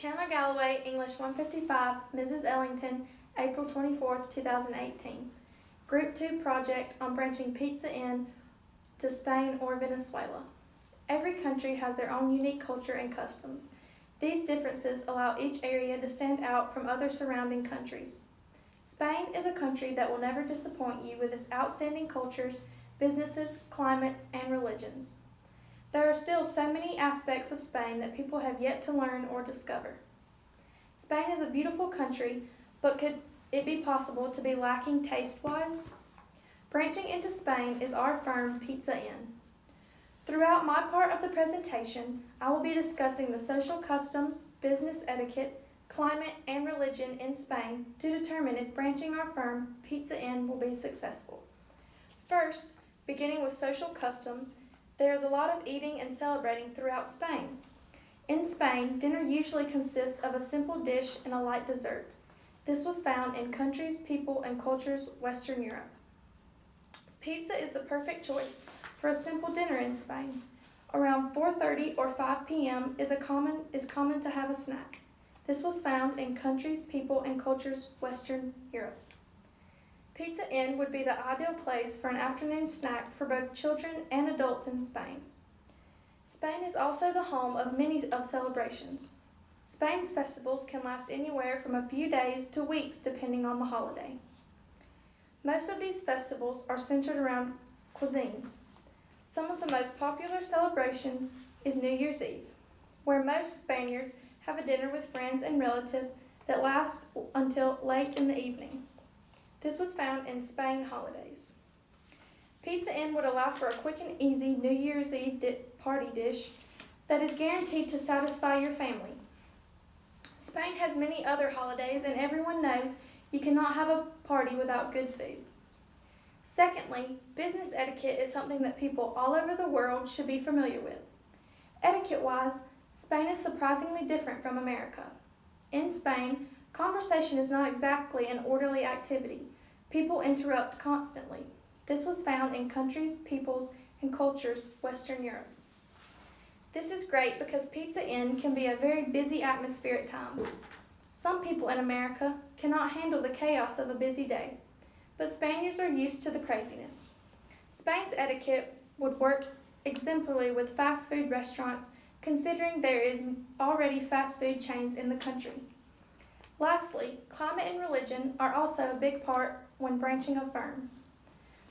Chandler Galloway, English 155, Mrs. Ellington, April 24th, 2018. Group 2 project on branching Pizza Inn to Spain or Venezuela. Every country has their own unique culture and customs. These differences allow each area to stand out from other surrounding countries. Spain is a country that will never disappoint you with its outstanding cultures, businesses, climates, and religions. There are still so many aspects of Spain that people have yet to learn or discover. Spain is a beautiful country, but could it be possible to be lacking taste-wise? Branching into Spain is our firm, Pizza Inn. Throughout my part of the presentation, I will be discussing the social customs, business etiquette, climate, and religion in Spain to determine if branching our firm, Pizza Inn, will be successful. First, beginning with social customs, there is a lot of eating and celebrating throughout Spain. In Spain, dinner usually consists of a simple dish and a light dessert. This was found in countries, people, and cultures Western Europe. Pizza is the perfect choice for a simple dinner in Spain. Around 4:30 or 5 p.m. is common to have a snack. This was found in countries, people, and cultures Western Europe. Pizza Inn would be the ideal place for an afternoon snack for both children and adults in Spain. Spain is also the home of many celebrations. Spain's festivals can last anywhere from a few days to weeks depending on the holiday. Most of these festivals are centered around cuisines. Some of the most popular celebrations is New Year's Eve, where most Spaniards have a dinner with friends and relatives that lasts until late in the evening. This was found in Spain holidays. Pizza Inn would allow for a quick and easy New Year's Eve party dish that is guaranteed to satisfy your family. Spain has many other holidays, and everyone knows you cannot have a party without good food. Secondly, business etiquette is something that people all over the world should be familiar with. Etiquette-wise, Spain is surprisingly different from America. In Spain, conversation is not exactly an orderly activity. People interrupt constantly. This was found in countries, peoples, and cultures Western Europe. This is great because Pizza Inn can be a very busy atmosphere at times. Some people in America cannot handle the chaos of a busy day, but Spaniards are used to the craziness. Spain's etiquette would work exemplarily with fast food restaurants, considering there is already fast food chains in the country. Lastly, climate and religion are also a big part when branching a firm.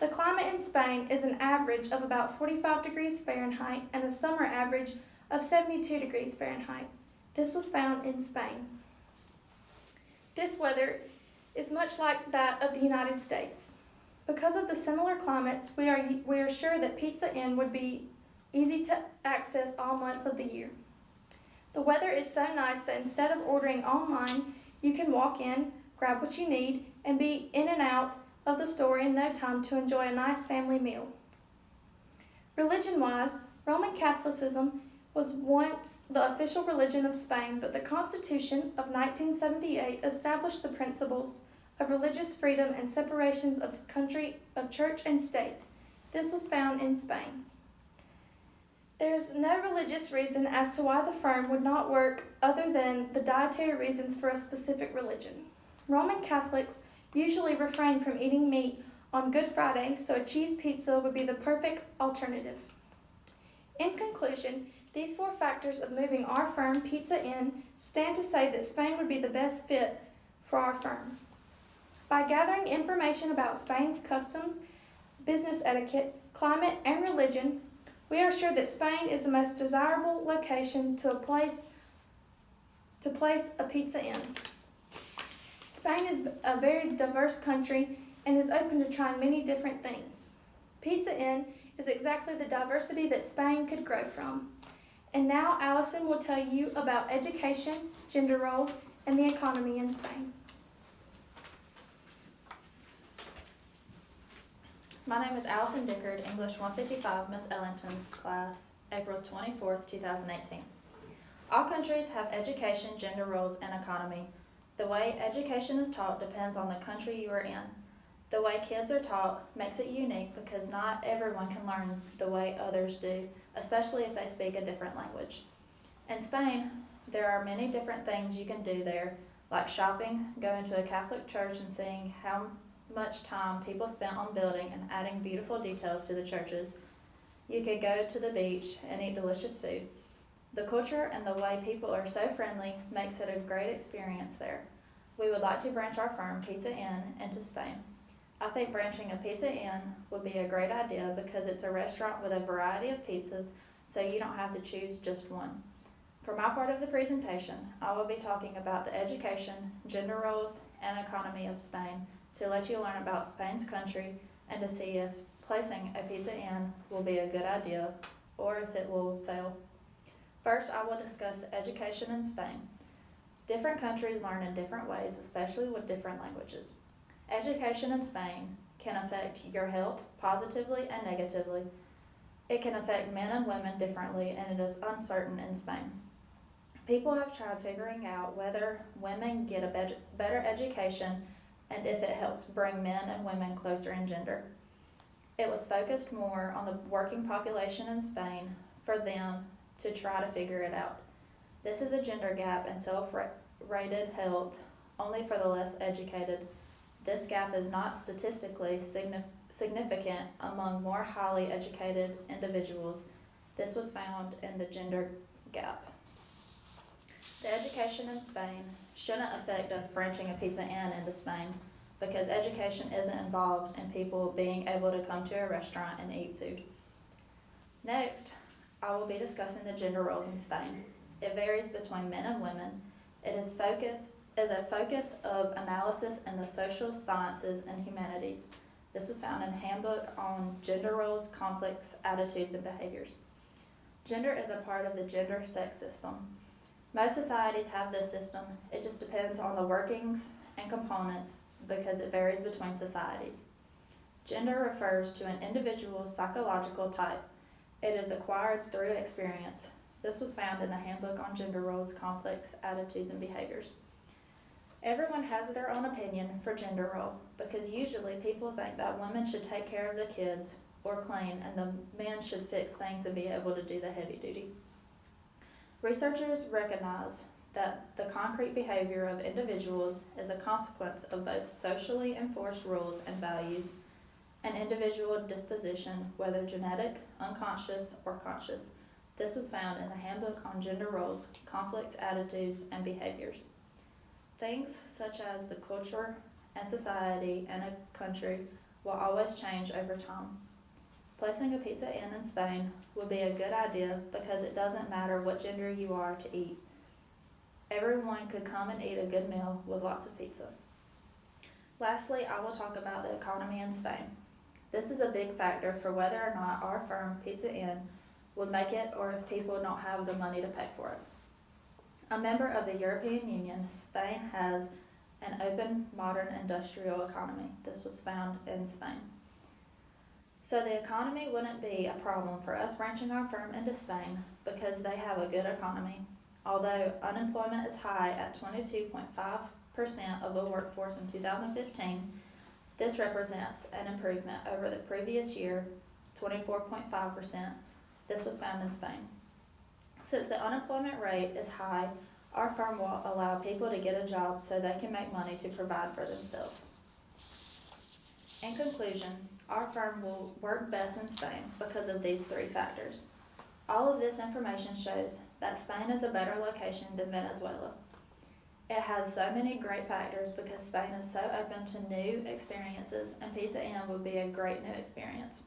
The climate in Spain is an average of about 45 degrees Fahrenheit and a summer average of 72 degrees Fahrenheit. This was found in Spain. This weather is much like that of the United States. Because of the similar climates, we are sure that Pizza Inn would be easy to access all months of the year. The weather is so nice that instead of ordering online, you can walk in, grab what you need, and be in and out of the store in no time to enjoy a nice family meal. Religion-wise, Roman Catholicism was once the official religion of Spain, but the Constitution of 1978 established the principles of religious freedom and separations of church and state. This was found in Spain. There is no religious reason as to why the firm would not work other than the dietary reasons for a specific religion. Roman Catholics usually refrain from eating meat on Good Friday, so a cheese pizza would be the perfect alternative. In conclusion, these 4 factors of moving our firm, Pizza Inn, stand to say that Spain would be the best fit for our firm. By gathering information about Spain's customs, business etiquette, climate, and religion, we are sure that Spain is the most desirable location to place a Pizza Inn. Spain is a very diverse country and is open to trying many different things. Pizza Inn is exactly the diversity that Spain could grow from. And now Allison will tell you about education, gender roles, and the economy in Spain. My name is Allison Dickard, English 155, Miss Ellington's class, April 24th, 2018. All countries have education, gender roles, and economy. The way education is taught depends on the country you are in. The way kids are taught makes it unique because not everyone can learn the way others do, especially if they speak a different language. In Spain, There are many different things you can do there, like shopping, going to a Catholic church and seeing how much time people spent on building and adding beautiful details to the churches. You could go to the beach and eat delicious food. The culture and the way people are so friendly makes it a great experience there. We would like to branch our firm, Pizza Inn, into Spain. I think branching a Pizza Inn would be a great idea because it's a restaurant with a variety of pizzas, so you don't have to choose just one. For my part of the presentation, I will be talking about the education, gender roles, and economy of Spain to let you learn about Spain's country and to see if placing a Pizza Inn will be a good idea or if it will fail. First, I will discuss the education in Spain. Different countries learn in different ways, especially with different languages. Education in Spain can affect your health positively and negatively. It can affect men and women differently, and it is uncertain in Spain. People have tried figuring out whether women get a better education and if it helps bring men and women closer in gender. It was focused more on the working population in Spain for them to try to figure it out. This is a gender gap in self-rated health only for the less educated. This gap is not statistically significant among more highly educated individuals. This was found in the gender gap. The education in Spain shouldn't affect us branching a Pizza Inn into Spain because education isn't involved in people being able to come to a restaurant and eat food. Next, I will be discussing the gender roles in Spain. It varies between men and women. It is a focus of analysis in the social sciences and humanities. This was found in Handbook on Gender Roles, Conflicts, Attitudes, and Behaviors. Gender is a part of the gender-sex system. Most societies have this system. It just depends on the workings and components because it varies between societies. Gender refers to an individual's psychological type. It is acquired through experience. This was found in the Handbook on Gender Roles, Conflicts, Attitudes, and Behaviors. Everyone has their own opinion for gender role because usually people think that women should take care of the kids or clean and the men should fix things and be able to do the heavy duty. Researchers recognize that the concrete behavior of individuals is a consequence of both socially enforced rules and values, and individual disposition, whether genetic, unconscious, or conscious. This was found in the Handbook on Gender Roles, Conflicts, Attitudes, and Behaviors. Things such as the culture and society and a country will always change over time. Placing a Pizza Inn in Spain would be a good idea because it doesn't matter what gender you are to eat. Everyone could come and eat a good meal with lots of pizza. Lastly, I will talk about the economy in Spain. This is a big factor for whether or not our firm, Pizza Inn, would make it or if people don't have the money to pay for it. A member of the European Union, Spain has an open, modern industrial economy. This was found in Spain. So the economy wouldn't be a problem for us branching our firm into Spain because they have a good economy. Although unemployment is high at 22.5% of the workforce in 2015, this represents an improvement over the previous year, 24.5%. This was found in Spain. Since the unemployment rate is high, our firm will allow people to get a job so they can make money to provide for themselves. In conclusion, our firm will work best in Spain because of these three factors. All of this information shows that Spain is a better location than Venezuela. It has so many great factors because Spain is so open to new experiences, and Pizza Inn would be a great new experience.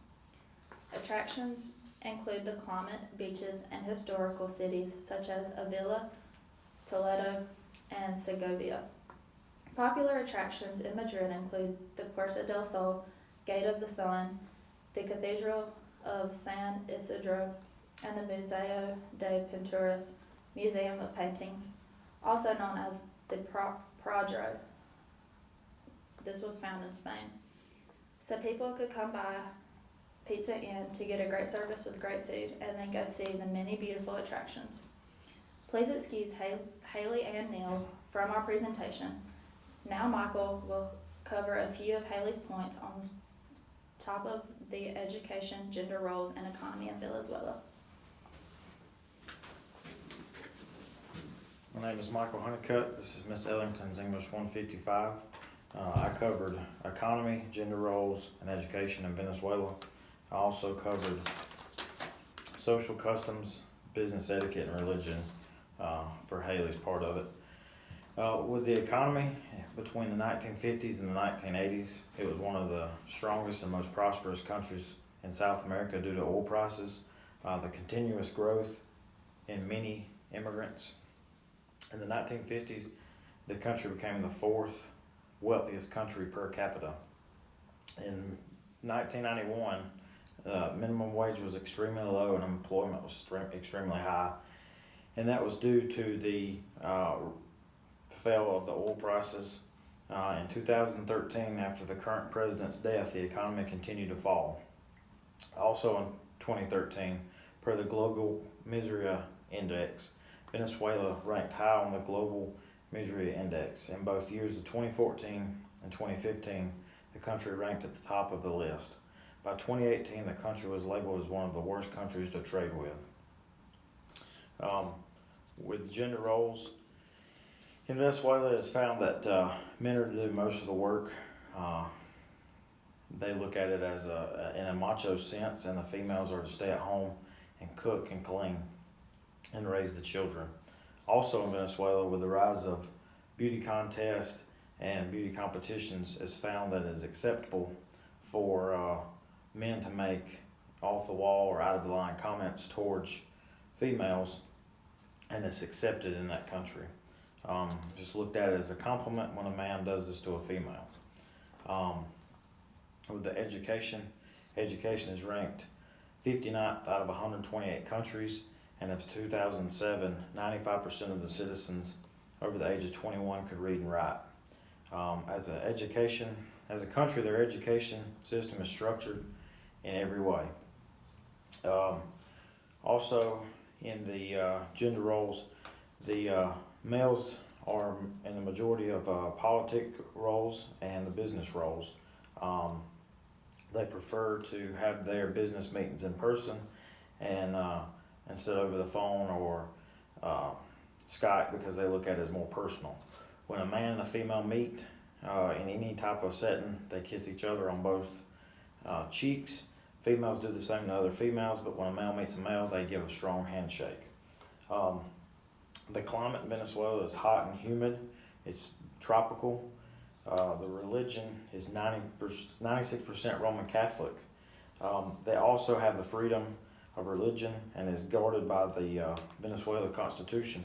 Attractions include the climate, beaches, and historical cities such as Avila, Toledo, and Segovia. Popular attractions in Madrid include the Puerta del Sol, Gate of the Sun, the Cathedral of San Isidro, and the Museo de Pinturas, Museum of Paintings, also known as the Prado. This was found in Spain. So people could come by Pizza Inn to get a great service with great food and then go see the many beautiful attractions. Please excuse Haley and Neil from our presentation. Now Michael will cover a few of Haley's points on top of the education, gender roles, and economy in Venezuela. My name is Michael Honeycutt. This is Miss Ellington's English 155. I covered economy, gender roles, and education in Venezuela. I also covered social customs, business etiquette, and religion for Haley's part of it. With the economy, between the 1950s and the 1980s, it was one of the strongest and most prosperous countries in South America due to oil prices, the continuous growth in many immigrants. In the 1950s, the country became the fourth wealthiest country per capita. In 1991, minimum wage was extremely low and unemployment was extremely high. And that was due to the fall of the oil prices. In 2013, after the current president's death, the economy continued to fall. Also in 2013, per the Global Misery Index, Venezuela ranked high on the Global Misery Index. In both years of 2014 and 2015, the country ranked at the top of the list. By 2018, the country was labeled as one of the worst countries to trade with. With gender roles, in Venezuela, it's found that men are to do most of the work. They look at it as in a macho sense, and the females are to stay at home and cook and clean and raise the children. Also in Venezuela, with the rise of beauty contests and beauty competitions, it's found that it is acceptable for men to make off the wall or out of the line comments towards females, and it's accepted in that country. Just looked at it as a compliment when a man does this to a female. With the education is ranked 59th out of 128 countries, and of 2007, 95% of the citizens over the age of 21 could read and write. As a country, their education system is structured in every way. Also, in the gender roles, the males are in the majority of politic roles and the business roles. They prefer to have their business meetings in person and instead over the phone or Skype, because they look at it as more personal. When a man and a female meet in any type of setting, they kiss each other on both cheeks. Females do the same to other females, but when a male meets a male, they give a strong handshake. The climate in Venezuela is hot and humid. It's tropical. The religion is 96% Roman Catholic. They also have the freedom of religion and is guarded by the Venezuela Constitution.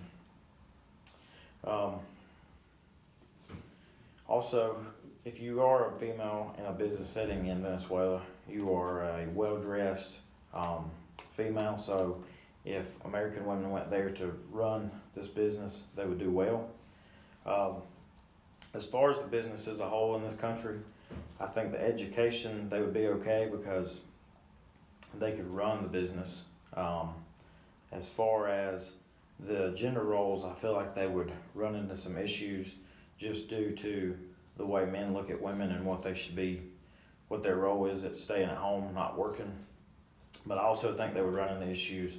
Also, if you are a female in a business setting in Venezuela, you are a well-dressed female, so if American women went there to run this business, they would do well. As far as the business as a whole in this country, I think the education, they would be okay because they could run the business. As far as the gender roles, I feel like they would run into some issues just due to the way men look at women and what they should be, what their role is at staying at home, not working. But I also think they would run into issues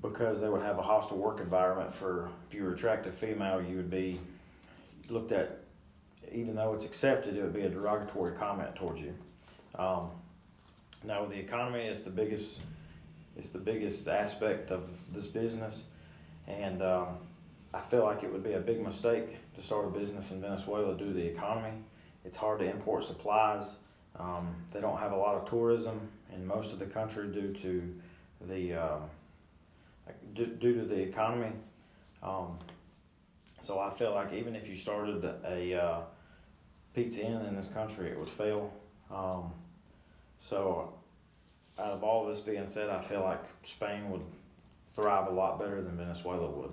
because they would have a hostile work environment. For if you were an attractive female, you would be looked at, even though it's accepted, it would be a derogatory comment towards you. Now, the economy is the biggest aspect of this business, and I feel like it would be a big mistake to start a business in Venezuela due to the economy. It's hard to import supplies. They don't have a lot of tourism in most of the country due to the economy. So I feel like even if you started a Pizza Inn in this country, it would fail. So out of all this being said, I feel like Spain would thrive a lot better than Venezuela would.